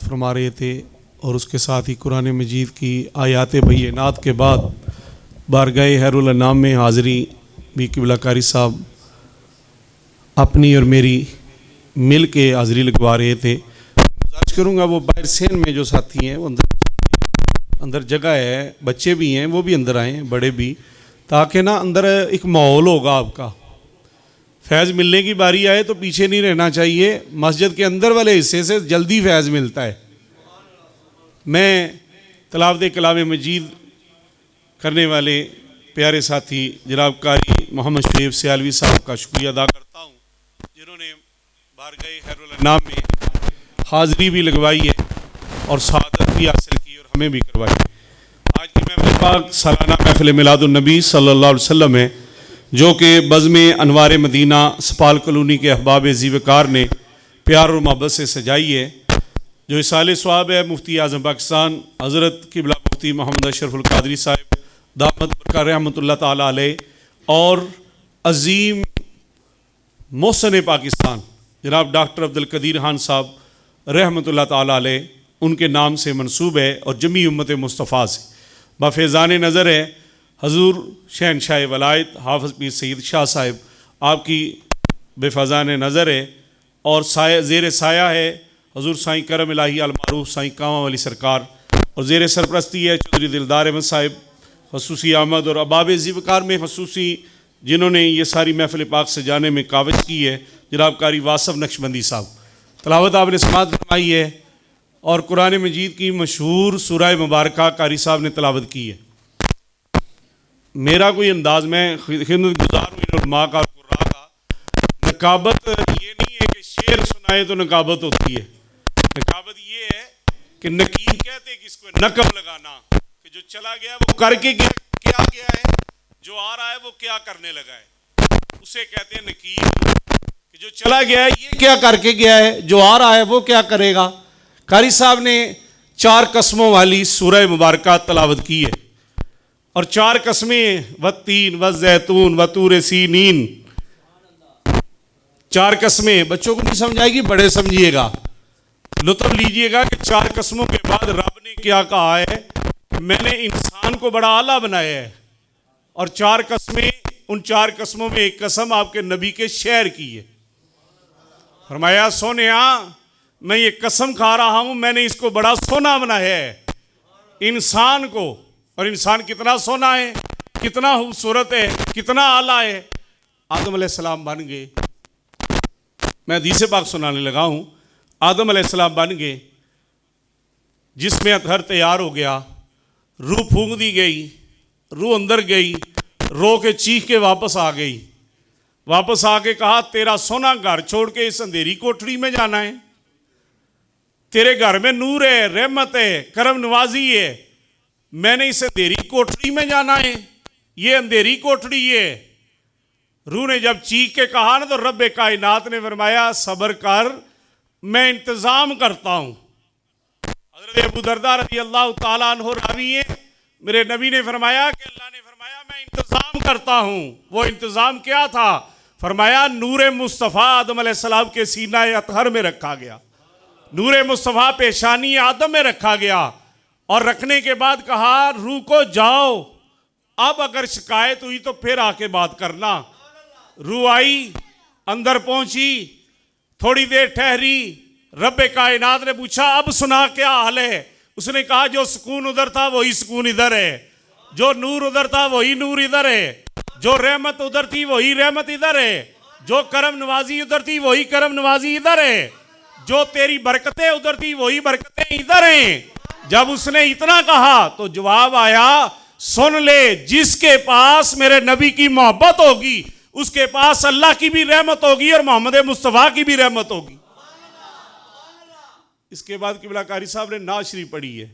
फरमा रहे थे और उसके साथ ही कुरान मजीद की आयात बय्यनात के बाद बारगाह हैरुल अनाम में हाज़री भी क़िबला कारी साहब अपनी और मेरी मिल के हाज़री लगवा रहे थे। गुजारिश करूँगा वो बाहर सेन में जो साथी हैं वो अंदर जगह है, बच्चे भी हैं वो भी अंदर आएँ, बड़े भी, ताकि ना अंदर एक माहौल होगा आपका। फैज़ मिलने की बारी आए तो पीछे नहीं रहना चाहिए, मस्जिद के अंदर वाले हिस्से से जल्दी फैज़ मिलता है। मैं तिलावत कलाम मजीद करने वाले प्यारे साथी जनाब कारी मोहम्मद शुएब सियालवी साहब का शुक्रिया अदा करता हूँ, जिन्होंने बारगाह हैरुल अनाम में हाज़री भी लगवाई है और सआदत भी हासिल की और हमें भी करवाई। आज की महफ़िल पाक सालाना महफ़िल मिलादुन्नबी सल्लल्लाहु अलैहि वसल्लम है, जो कि बज़्म अनवार मदीना सपाल कॉलोनी के अहबाब ज़ीवकार ने प्यार और मोहब्बत से सजाई है। जो इसाले स्वाब है मुफ्ती आज़म पाकिस्तान हज़रत क़िबला मुफ्ती मोहम्मद अशरफुल क़ादरी साहिब दामद बरक़ात रहमतुल्लाह ताला अलैह और अज़ीम मोहसिन पाकिस्तान जनाब डॉक्टर अब्दुल कदीर खान साहब रहमतुल्लाह ताला अलैह उनके नाम से मंसूब है और जमी उम्मत मुस्तफ़ा से बाफ़ैज़ान नज़र है। हजूर शहनशाह वलायत हाफ़िज़ पीर सईद शाह साहिब आपकी बेफ़ज़ान नज़र है और ज़ेर साया है हजूर साईं करम इलाही अल मारूफ साईं कामा वाली सरकार और ज़ेर सरपरस्ती है चौधरी दिलदार अहमद साहिब खसूसी आमद और अहबाब ज़ीवकार में खसूसी जिन्होंने ये सारी महफ़िल पाक सजाने में काविश की है जनाब कारी वासफ़ नक्शबंदी साहब। तलावत आपने समाअत फरमाई है और कुरान मजीद की मशहूर सूरह मुबारका कारी साहब ने तलावत की है। मेरा कोई अंदाज़, मैं खिदमत गुज़ार हूँ इन उलमा का और कुर्रा का, नकाबत ये नहीं है कि शेर सुनाए तो नकाबत होती है। नकाबत ये है कि नकीब कहते हैं किसको, नकब लगाना, कि जो चला गया वो करके क्या गया है, जो आ रहा है वो क्या करने लगा है, उसे कहते हैं नकीब। कि जो चला गया है ये क्या करके गया है, जो आ रहा है वो क्या करेगा। कारी साहब ने 4 कस्मों वाली सूरह मुबारका तलावत की है और 4 कस्में वत्तीन व ज़ैतून व तूर सीनीन, 4 कस्में बच्चों को नहीं समझ आएगी, बड़े समझिएगा, लुत्फ़ लीजिएगा कि 4 कस्मों के बाद रब ने क्या कहा है कि मैंने इंसान को बड़ा आला बनाया है और 4 कस्में, उन 4 कस्मों में एक कसम आपके नबी के शहर की है। फरमाया सोनिया मैं ये कसम खा रहा हूं मैंने इसको बड़ा सोना बनाया है इंसान को, और इंसान कितना सोना है, कितना खूबसूरत है, कितना आला है। आदम अलैहिस्सलाम बन गए, मैं हदीस पाक सुनाने लगा हूं, आदम अलैहिस्सलाम बन गए, जिसमें अतहर तैयार हो गया, रूह फूंक दी गई, रूह अंदर गई, रो के चीख के वापस आ गई, वापस आके कहा तेरा सोना घर छोड़ के इस अंधेरी कोठरी में जाना है, तेरे घर में नूर है, रहमत है, करम नवाजी है, मैंने इस अंधेरी कोठरी में जाना है, ये अंधेरी कोठरी है। रूह ने जब चीख के कहा ना तो रब कायनात ने फरमाया सब्र कर, मैं इंतज़ाम करता हूँ। हज़रत अबू दरदा रज़ी अल्लाह ताला अन्हु रावी है, मेरे नबी ने फरमाया कि अल्लाह ने फरमाया मैं इंतज़ाम करता हूँ। वो इंतज़ाम क्या था? फरमाया नूर मुस्तफ़ा आदम अलैहिस्सलाम के सीना अतहर में रखा गया, नूर मुस्तफ़ा पेशानी आदम में रखा गया और रखने के बाद कहा रूह को जाओ, अब अगर शिकायत हुई तो फिर आके बात करना। रूह आई, अंदर पहुंची, थोड़ी देर ठहरी, रब कायनात ने पूछा अब सुना क्या हाल है। उसने कहा जो सुकून उधर था वही सुकून इधर है, जो नूर उधर था वही नूर इधर है, जो रहमत उधर थी वही रहमत इधर है, जो करम नवाजी उधर थी वही करम नवाजी इधर है, जो तेरी बरकतें उधर थी वही बरकतें इधर हैं। जब उसने इतना कहा तो जवाब आया सुन ले, जिसके पास मेरे नबी की मोहब्बत होगी उसके पास अल्लाह की भी रहमत होगी और मोहम्मद मुस्तफ़ा की भी रहमत होगी। इसके बाद क़िबला कारी साहब ने नात शरीफ पढ़ी है,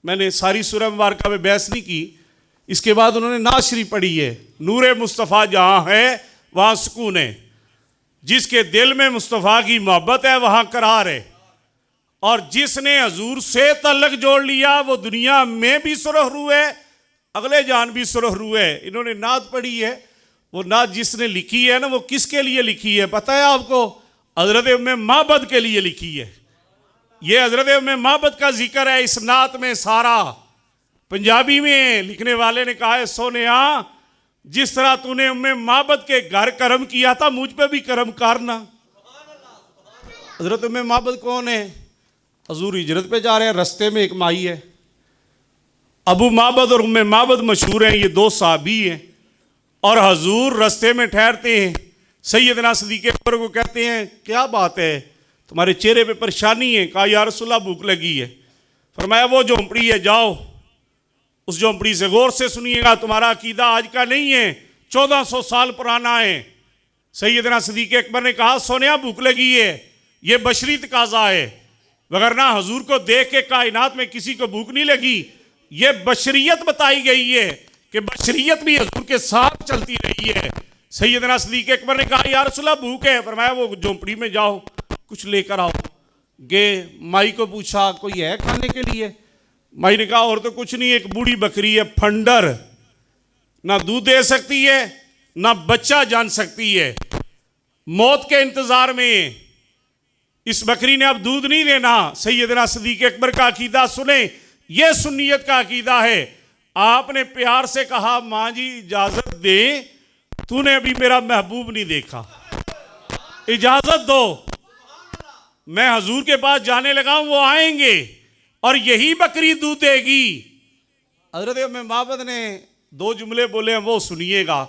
मैंने सारी सूरह मुबारका में बहस नहीं की, इसके बाद उन्होंने नात शरीफ पढ़ी है, नूरे मुस्तफ़ा जहाँ है वहाँ सुकून है, जिसके दिल में मुस्तफ़ा की मोहब्बत है वहाँ करार है, और जिसने हजूर से तल्लक जोड़ लिया वो दुनिया में भी सुरखरू है, अगले जान भी सुरखरू है। इन्होंने नात पढ़ी है, वो नात जिसने लिखी है ना वो किसके लिए लिखी है पता है आपको? हज़रत उम्मे माबद के लिए लिखी है। ये हजरत उम्मे माबद का जिक्र है इस नात में सारा। पंजाबी में लिखने वाले ने कहा है, सोनिया जिस तरह तूने उम्मे माबद के घर कर्म किया था मुझ पे भी कर्म करना। हजरत उम्मे माबद कौन है? हजूर हिजरत पे जा रहे हैं, रस्ते में एक माई है। अबू माबद और उम्मे माबद मशहूर हैं, ये दो साहबी हैं। और हजूर रस्ते में ठहरते हैं, सैयदना सिद्दीक़ अकबर को कहते हैं क्या बात है, तुम्हारे चेहरे पे परेशानी है? कहा या रसूलल्लाह भूख लगी है। फरमाया वो झोंपड़ी है, जाओ उस झोंपड़ी से गौर से सुनिएगा, तुम्हारा अकीदा आज का नहीं है, 1400 साल पुराना है। सैयदना सिद्दीक़ अकबर ने कहा सोनिया भूख लगी है, ये बशरी तकाजा है, वगरना हजूर को देख के कायनात में किसी को भूख नहीं लगी। ये बशरियत बताई गई है कि बशरियत भी हजूर के साथ चलती रही है। सैयदना सिद्दीक़ अकबर ने कहा या रसूलल्लाह भूख है। फरमाया वो झोंपड़ी में जाओ कुछ लेकर आओ। गए, माई को पूछा कोई है खाने के लिए? माई ने कहा और तो कुछ नहीं, एक बूढ़ी बकरी है फंडर, ना दूध दे सकती है ना बच्चा जान सकती है, मौत के इंतजार में इस बकरी ने अब दूध नहीं देना। सैयदना सिद्दीक़ अकबर का अकीदा सुने, यह सुन्नियत का अकीदा है। आपने प्यार से कहा माँ जी इजाजत दे, तूने अभी मेरा महबूब नहीं देखा, इजाजत दो, मैं हजूर के पास जाने लगा हूं, वो आएंगे और यही बकरी दूध देगी। हजरत उम्मे माबद ने दो जुमले बोले हैं, वो सुनिएगा।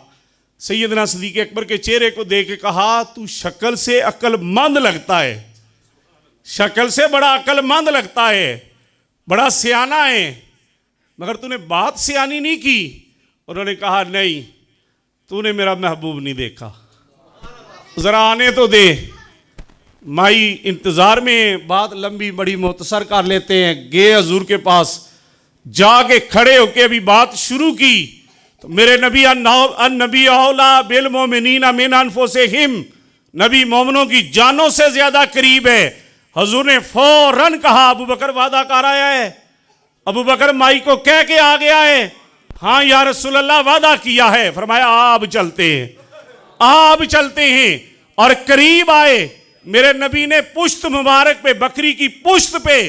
सैयदना सिद्दीक़ अकबर के चेहरे को देख के कहा तू शक्ल से अक्लमंद लगता है, शक्ल से बड़ा अक्लमंद लगता है, बड़ा सियाना है, मगर तूने बात सियानी नहीं की। उन्होंने कहा नहीं, तूने मेरा महबूब नहीं देखा, जरा आने तो दे। माई इंतजार में बात लंबी बड़ी मुख्तसर कर लेते हैं। गए हजूर के पास, जाके खड़े होके अभी बात शुरू की तो मेरे नबी नबी औला बिल मोमिनीना मिन अनफुसिहिम, नबी मोमिनों की जानों से ज्यादा करीब है। हजूर ने फौरन कहा अबू बकर वादा कर आया है। अबू बकर माई को कह के आ गया है, हाँ या रसूलल्लाह वादा किया है। फरमाया आप चलते हैं, आप चलते हैं। और करीब आए, मेरे नबी ने पुश्त मुबारक पे, बकरी की पुश्त पे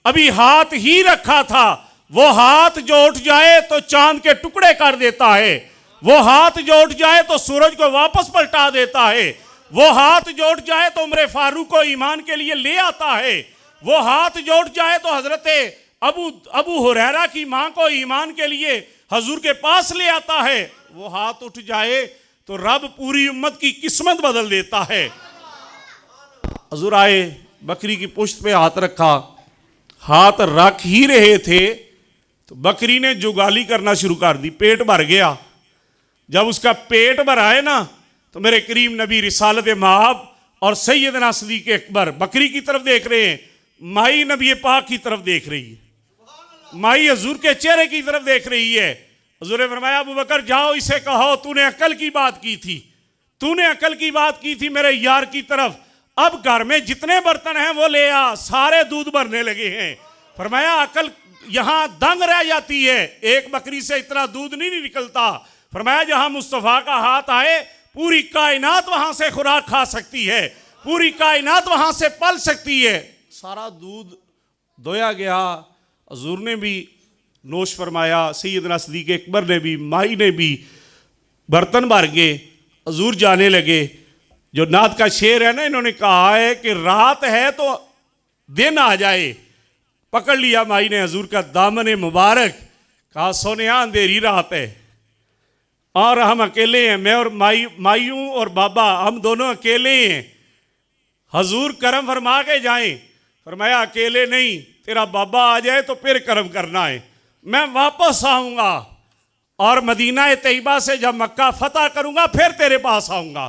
अभी हाथ ही रखा था। वो हाथ जो उठ जाए तो चांद के टुकड़े कर देता है, वो हाथ जो उठ जाए तो सूरज को वापस पलटा देता है, वो हाथ जो उठ जाए तो उमर फारूक को ईमान के लिए ले आता है, वो हाथ जो उठ जाए तो हजरत अबू हुरैरा की मां को ईमान के लिए हजूर के पास ले आता है, वो हाथ उठ जाए तो रब पूरी उम्मत की किस्मत बदल देता है। हजूर आए, बकरी की पुश्त पे हाथ रखा, हाथ रख ही रहे थे तो बकरी ने जुगाली करना शुरू कर दी, पेट भर गया। जब उसका पेट भर आए ना तो मेरे करीम नबी रिसालत माब और सैयदना सिद्दीक़ अकबर बकरी की तरफ देख रहे हैं, माई नबी पाक की तरफ देख रही है, माई हजूर के चेहरे की तरफ देख रही है। हजूर ने फरमाया अबू बकर जाओ इसे कहो तूने अकल की बात की थी, तूने अकल की बात की थी मेरे यार की तरफ, अब घर में जितने बर्तन हैं वो ले आ, सारे दूध भरने लगे हैं। फरमाया अकल यहां दंग रह जाती है, एक बकरी से इतना दूध नहीं निकलता। फरमाया जहां मुस्तफा का हाथ आए पूरी कायनात वहां से खुराक खा सकती है, पूरी कायनात वहां से पल सकती है। सारा दूध दोया गया, हजूर ने भी नोश फरमाया, सैयदना सिद्दीक़ अकबर ने भी, माई ने भी, बर्तन भर गए, हजूर जाने लगे। जो नात का शेर है ना, इन्होंने कहा है कि रात है तो दिन आ जाए। पकड़ लिया माई ने हजूर का दामन मुबारक, कहा सोनिया अंधेरी रात है और हम अकेले हैं, मैं और मायूं और बाबा हम दोनों अकेले हैं, हजूर करम फरमा के जाएं। फरमाया अकेले नहीं, तेरा बाबा आ जाए तो फिर करम करना है, मैं वापस आऊंगा और मदीना तैयबा से जब मक्का फतह करूंगा फिर तेरे पास आऊंगा।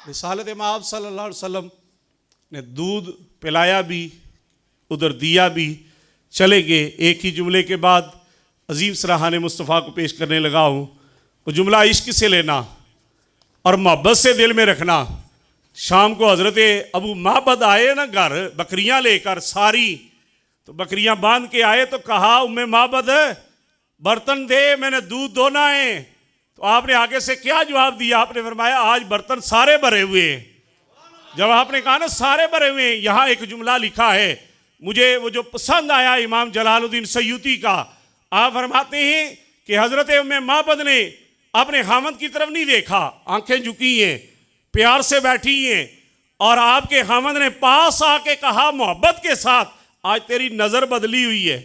रिसालत माब सल्लल्लाहु अलैहि वसल्लम ने दूध पिलाया भी, उधर दिया भी, चले गए। एक ही जुमले के बाद अजीम सराहाने मुस्तफ़ा को पेश करने लगा हूँ। वो जुमला इश्क से लेना और मोहब्बत से दिल में रखना। शाम को हज़रत अबू माबद आए ना घर बकरियां लेकर सारी, तो बकरियां बांध के आए तो कहा उम्मे माबद बर्तन दे, मैंने दूध दोना है। तो आपने आगे से क्या जवाब दिया? आपने फरमाया आज बर्तन सारे भरे हुए हैं, जब आपने कहा ना सारे भरे हुए, यहाँ एक जुमला लिखा है मुझे वो जो पसंद आया इमाम जलालुद्दीन सयूती का। आप फरमाते हैं कि हजरत उम्मे माबद ने अपने खामद की तरफ नहीं देखा, आंखें झुकी हैं, प्यार से बैठी हैं, और आपके खामद ने पास आके कहा मोहब्बत के साथ, आज तेरी नजर बदली हुई है,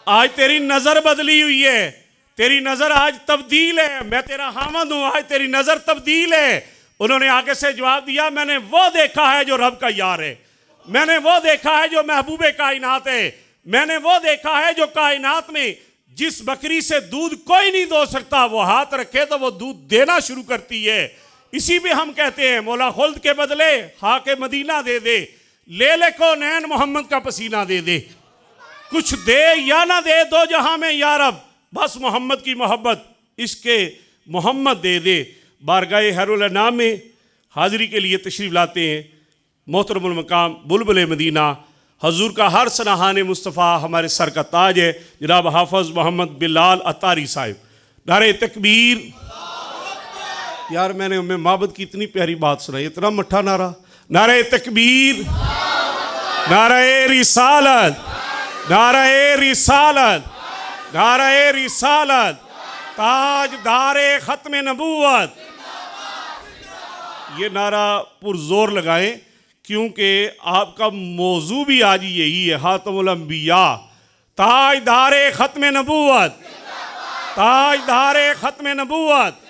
आज तेरी नजर बदली हुई है, तेरी नजर आज तब्दील है, मैं तेरा खामद हूं, आज तेरी नजर तब्दील है। उन्होंने आगे से जवाब दिया, मैंने वो देखा है जो रब का यार है, मैंने वो देखा है जो महबूबे कायनात है, मैंने वो देखा है जो कायनात में जिस बकरी से दूध कोई नहीं दो सकता, वो हाथ रखे तो वो दूध देना शुरू करती है। इसी पे हम कहते हैं मौला खुल्द के बदले हाके मदीना दे दे, ले को नैन मोहम्मद का पसीना दे दे, कुछ दे या ना दे दो जहां में या रब, बस मोहम्मद की मोहब्बत इसके मोहम्मद दे दे। बारगाह हैरुल अनाम में हाज़िरी के लिए तशरीफ़ लाते हैं मोहतरमुल मकाम बुलबुल मदीना, हजूर का हर सनहान मुस्तफ़ा हमारे सर का ताज है, जनाब हाफिज़ मोहम्मद बिलाल अतारी साहिब। नारे तकबीर। यार मैंने उम्मे माबद की इतनी प्यारी बात सुनाई, इतना मट्ठा नारा, नारे तकबीर, नारे रिसालत, नारे रिसालत, नारे रिसालत, ताजदारे ख़त्म नबूवत। ये नारा पुरजोर लगाएं क्योंकि आपका मौजू भी आज यही है, खातमुल अंबिया, ताजदारे ख़त्म नबूवत, ताजदारे ख़त्म नबूवत।